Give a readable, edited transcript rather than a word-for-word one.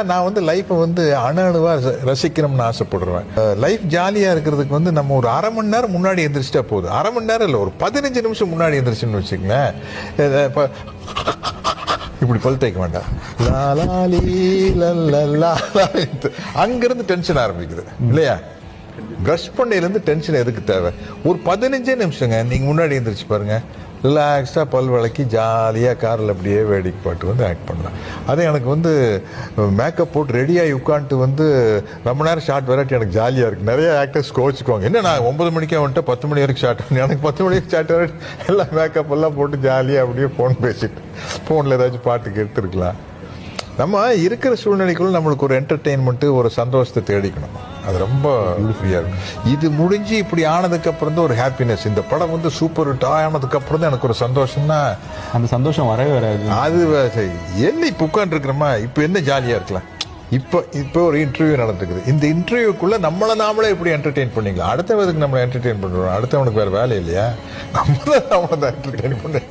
நான் வந்து லைஃப்பை வந்து அணுவா ரசிக்கணும்னு ஆசைப்படுறேன். லைஃப் ஜாலியா இருக்கிறதுக்கு வந்து நம்ம ஒரு அரை மணி நேரம் முன்னாடி எந்திரிச்சிட்டா போதும். அரை மணி நேரம் இல்லை, ஒரு 15 நிமிஷம் முன்னாடி எந்திரிச்சுன்னு வச்சுக்கங்களேன். இப்படி பல் தேய்க்க வேண்டாம், அங்கிருந்து டென்ஷன் ஆரம்பிக்குது இல்லையா? பிரஷ் பண்ணையிலேருந்து டென்ஷன் எதுக்கு தேவை? ஒரு 15 நிமிஷங்க நீங்க முன்னாடி எந்திரிச்சு பாருங்க, ரிலாக்ஸ்டாக பல் விளக்கி ஜாலியாக காரில் அப்படியே வேடிக்கை பாட்டு வந்து ஆக்ட் பண்ணலாம். அதே எனக்கு வந்து மேக்கப் போட்டு ரெடியாகி உட்காந்துட்டு வந்து ரொம்ப நேரம் ஷார்ட் வெரைட்டி எனக்கு ஜாலியாக இருக்குது. நிறைய ஆக்டர்ஸ் கோச்சிக்குவாங்க, என்ன நான் 9 மணிக்கே வந்துட்டு 10 மணி வரைக்கும் ஷார்ட் பண்ணி, எனக்கு 10 மணிக்கு ஷார்ட் வெரைட்டி எல்லாம் மேக்கப் எல்லாம் போட்டு ஜாலியாக அப்படியே ஃபோன் பேசிட்டு ஃபோனில் ஏதாச்சும் பாட்டு கேட்டுருக்கலாம். நம்ம இருக்கிற சூழ்நிலைக்குள்ள நம்மளுக்கு ஒரு என்டர்டெயின்மெண்ட்டு, ஒரு சந்தோஷத்தை தேடிக்கணும். அது ரொம்ப ஃப்ரீயாக இருக்கும். இது முடிஞ்சு இப்படி ஆனதுக்கு அப்புறம் தான் ஒரு ஹாப்பினஸ். இந்த படம் வந்து சூப்பர் ஹிட் ஆனதுக்கு அப்புறம் தான் எனக்கு ஒரு சந்தோஷம்னா, அந்த சந்தோஷம் வரவே வராது. அது என்ன இப்போ உட்காந்துருக்கிறோமா, இப்போ என்ன ஜாலியாக இருக்கலாம். இப்போ ஒரு இன்டர்வியூ நடந்துக்குது. இந்த இன்டர்வியூக்குள்ள நம்மளை நாமளே எப்படி என்டர்டெயின் பண்ணிக்கலாம். அடுத்தவனுக்கு நம்மளை என்டர்டெயின் பண்ணுறோம். அடுத்தவனுக்கு வேறு வேலை இல்லையா? நம்மளை தான் என்டர்டெயின் பண்ண